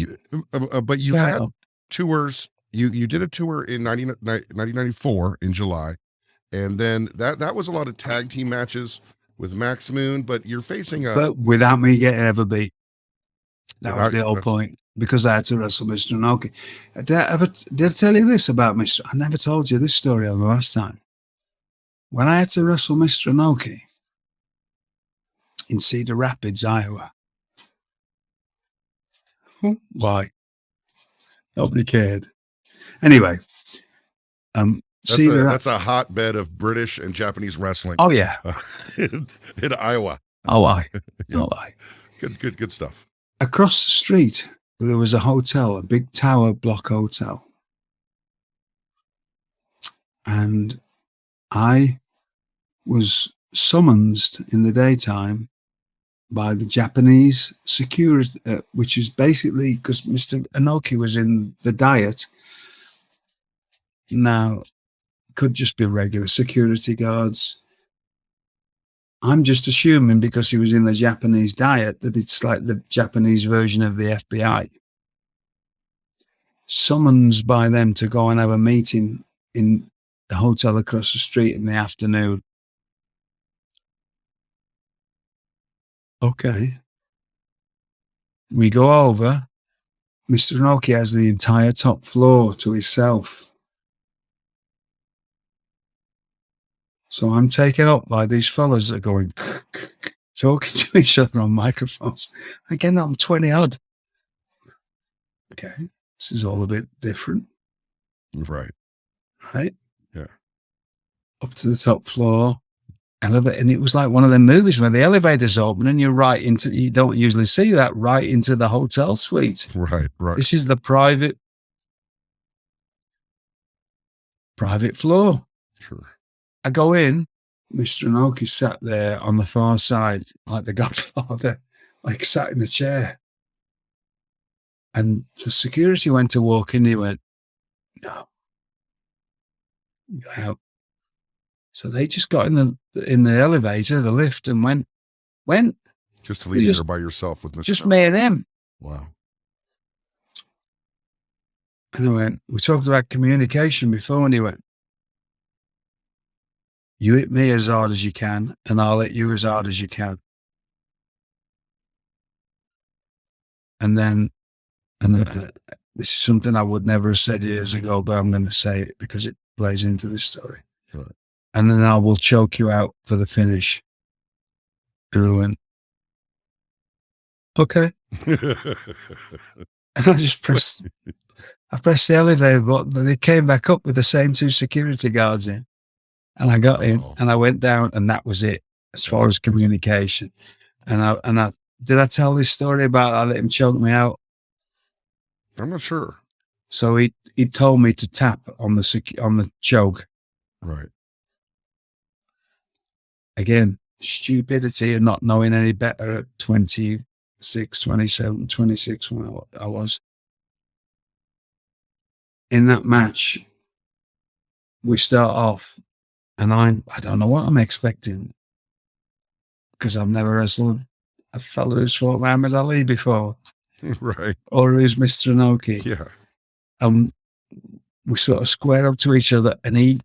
You, but you had tours. You did a tour in 1994 in July, and then that was a lot of tag team matches with Max Moon. But you're facing but without me getting ever beat. That was the whole point, because I had to wrestle Mr. Inoki. Did I tell you this about Mr.? I never told you this story on the last time. When I had to wrestle Mr. Inoki in Cedar Rapids, Iowa. Why? Nobody cared. Anyway, that's a hotbed of British and Japanese wrestling. Oh yeah, in Iowa. Oh, Yeah. Good stuff. Across the street, there was a hotel, a big tower block hotel, and I was summoned in the daytime by the Japanese security, which is basically because Mr. Inoki was in the diet. Now, could just be regular security guards. I'm just assuming because he was in the Japanese diet that it's like the Japanese version of the FBI. Summons by them to go and have a meeting in the hotel across the street in the afternoon. Okay. We go over. Mr. Inoki has the entire top floor to himself. So I'm taken up by these fellas that are going, talking to each other on microphones. Again, I'm 20 odd. Okay. This is all a bit different. Right. Right? Yeah. Up to the top floor. Elevator, and it was like one of them movies where the elevator's open and you don't usually see that, right into the hotel suite. Right. This is the private floor. Sure. I go in, Mr. Inoki sat there on the far side, like the Godfather, like sat in the chair. And the security went to walk in, he went, no. Out. So they just got in the elevator, the lift, and went. Just to leave you there by yourself with Mr. Just me and him. Wow. And I went, we talked about communication before, and he went, you hit me as hard as you can, and I'll hit you as hard as you can. And then, this is something I would never have said years ago, but I'm going to say it because it plays into this story. Right. And then I will choke you out for the finish. And I went, okay. And I just pressed the elevator button, and they came back up with the same two security guards in. And I got in and I went down, and that was it as far as communication. And I did I tell this story about I let him choke me out? I'm not sure. So he told me to tap on the choke. Right. Again, stupidity and not knowing any better at 26, 27, 26 when I was. In that match, we start off, and I don't know what I'm expecting, because I've never wrestled a fella who's fought Muhammad Ali before. Right. Or who's Mr. Inoki. Yeah. We sort of square up to each other, and he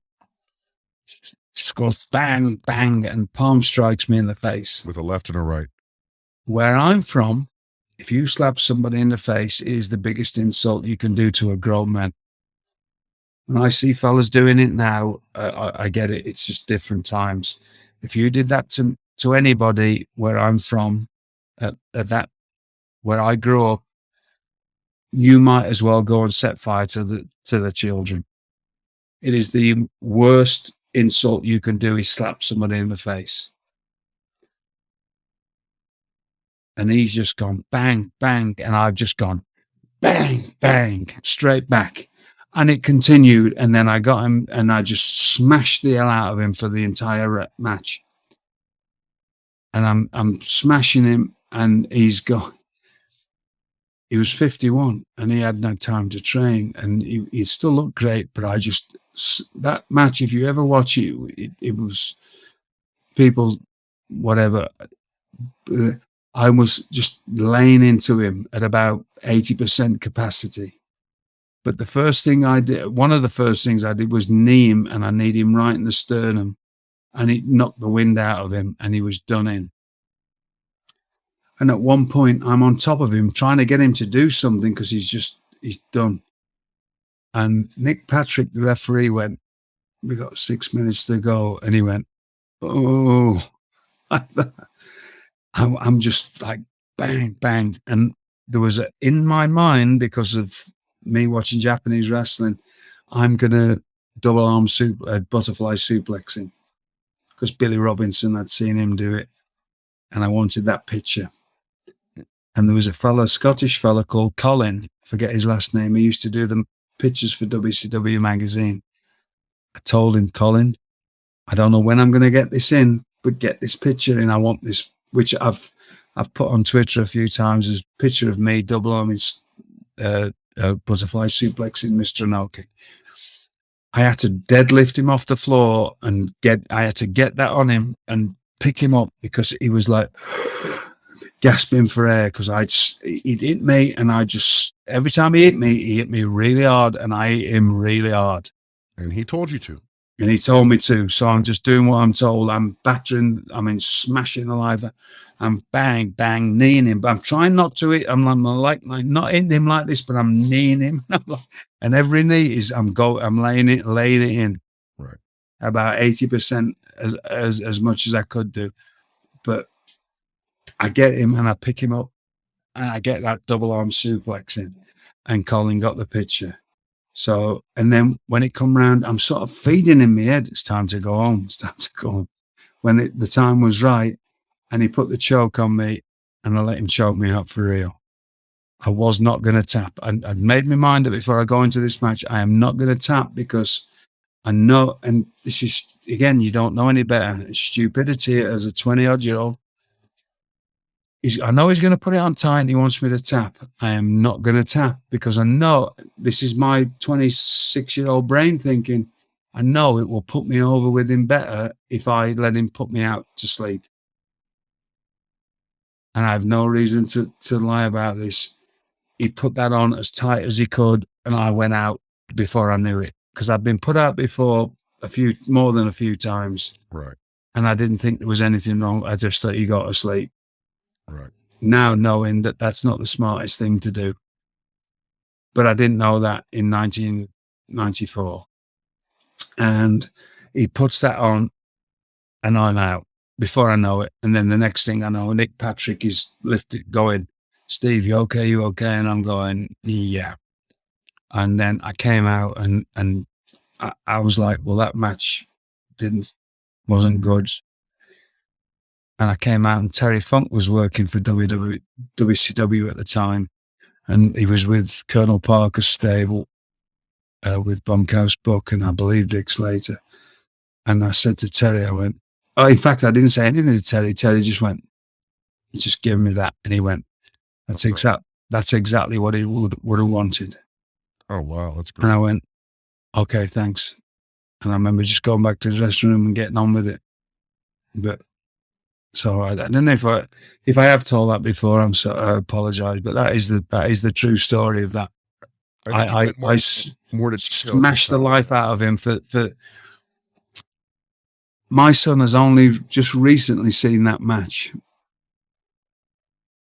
just goes bang, bang, and palm strikes me in the face. With a left and a right. Where I'm from, if you slap somebody in the face, it is the biggest insult you can do to a grown man. When I see fellas doing it now, I get it. It's just different times. If you did that to anybody where I'm from, where I grew up, you might as well go and set fire to the children. It is the worst insult you can do is slap somebody in the face. And he's just gone bang, bang, and I've just gone bang, bang, straight back. And it continued, and then I got him, and I just smashed the hell out of him for the entire match. And I'm smashing him, and he's gone. He was 51, and he had no time to train, and he still looked great. But that match, if you ever watch it was people, whatever. I was just laying into him at about 80% capacity. But the first thing I did, one of the first things I did was knee him, and I kneed him right in the sternum, and it knocked the wind out of him, and he was done in. And at one point, I'm on top of him trying to get him to do something because he's done. And Nick Patrick, the referee, went, "We got 6 minutes to go," and he went, "Oh." I'm just like bang, bang. And there was in my mind, because of me watching Japanese wrestling, I'm going to double arm butterfly suplexing, because Billy Robinson, I'd seen him do it, and I wanted that picture. And there was a Scottish fella called Colin, I forget his last name. He used to do the pictures for WCW magazine. I told him, "Colin, I don't know when I'm going to get this in, but get this picture in. I want this," which I've put on Twitter a few times, as a picture of me double arming butterfly suplexing Mr. Inoki. I had to deadlift him off the floor and I had to get that on him and pick him up, because he was like gasping for air, because he'd hit me, and every time he hit me really hard, and I hit him really hard. And he told you to. And he told me to. So I'm just doing what I'm told. I'm battering, smashing the liver. I'm bang, bang, kneeing him. But I'm trying not to hit. I'm like not hitting him like this, but I'm kneeing him. And every knee is, I'm laying it in. Right. About 80% as much as I could do. But I get him and I pick him up, and I get that double arm suplex in, and Colin got the picture. So, and then when it come round, I'm sort of feeding in my head, it's time to go home. It's time to go home. When the time was right, and he put the choke on me, and I let him choke me up for real. I was not going to tap. I'd made my mind up before I go into this match. I am not going to tap, because I know, and this is, again, you don't know any better. It's stupidity as a 20-odd-year-old. I know he's going to put it on tight and he wants me to tap. I am not going to tap, because I know, this is my 26-year-old brain thinking, I know it will put me over with him better if I let him put me out to sleep. And I have no reason to lie about this. He put that on as tight as he could, and I went out before I knew it, because I've been put out before more than a few times. Right. And I didn't think there was anything wrong. I just thought he got to sleep. Right. Now, knowing that that's not the smartest thing to do. But I didn't know that in 1994. And he puts that on, and I'm out before I know it. And then the next thing I know, Nick Patrick is going, "Steve, you okay? You okay?" And I'm going, "Yeah." And then I came out, and I was like, well, that match wasn't good. And I came out, and Terry Funk was working for WCW at the time. And he was with Colonel Parker's stable, with Bunkhouse Buck, and I believe Dick Slater. And I said to Terry, in fact, I didn't say anything to Terry. Terry just went, "He's just giving me that." And he went, that's exactly what he would have wanted. Oh, wow. That's great. And I went, "Okay, thanks." And I remember just going back to the dressing room and getting on with it. But so I don't know if I have told that before. I apologize, but that is the true story of that. I smashed the life out of him for. My son has only just recently seen that match.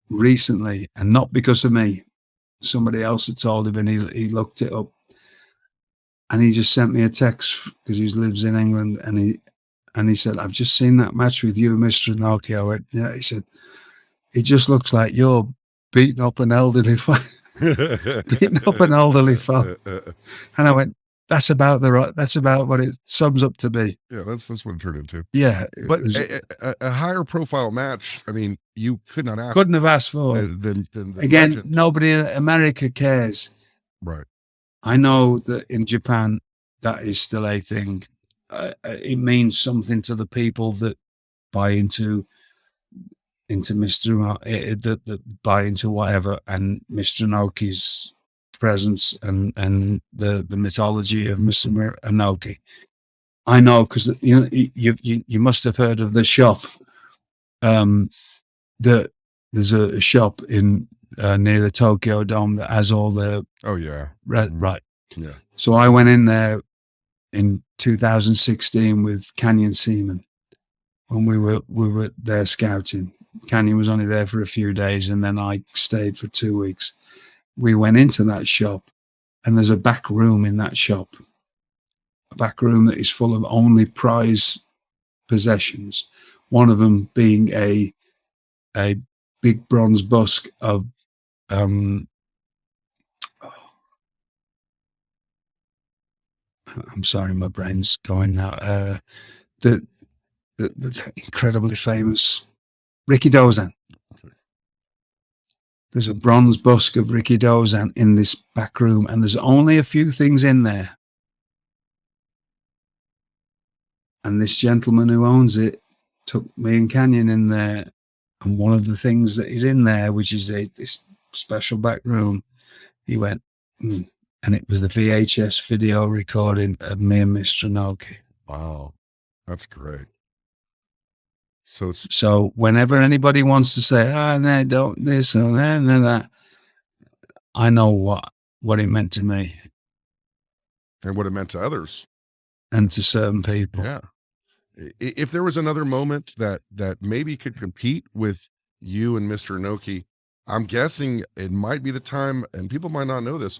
Recently, and not because of me. Somebody else had told him, and he looked it up, and he just sent me a text, because he lives in England, and he said, "I've just seen that match with you, Mr. Inoki." I went, "Yeah." He said, "It just looks like you're beating up an elderly fellow." And I went, that's about what it sums up to be. Yeah, that's what it turned into. Yeah. But a higher profile match, I mean, you couldn't have asked for. Than Again, legend. Nobody in America cares. Right. I know that in Japan, that is still a thing. It means something to the people that buy into Mr. that buy into whatever, and Mr. Inoki's presence and the mythology of Mr. Inoki. I know, because you must have heard of the shop, the there's a shop in near the Tokyo Dome that has all the Oh yeah. right. Yeah. So I went in there in 2016 with Canyon Seaman when we were there scouting. Canyon was only there for a few days, and then I stayed for 2 weeks. We went into that shop, and there's a back room in that shop, a back room that is full of only prize possessions. One of them being a big bronze bust of I'm sorry, my brain's going now. The incredibly famous Ricky Dozan. There's a bronze bust of Ricky Dozan in this back room, and there's only a few things in there. And this gentleman who owns it took me and Canyon in there, and one of the things that is in there, which is this special back room, he went, and it was the VHS video recording of me and Mr. Inoki. Wow, that's great. So whenever anybody wants to say, they don't this or that, I know what it meant to me. And what it meant to others. And to certain people. Yeah. If there was another moment that maybe could compete with you and Mr. Inoki, I'm guessing it might be the time, and people might not know this,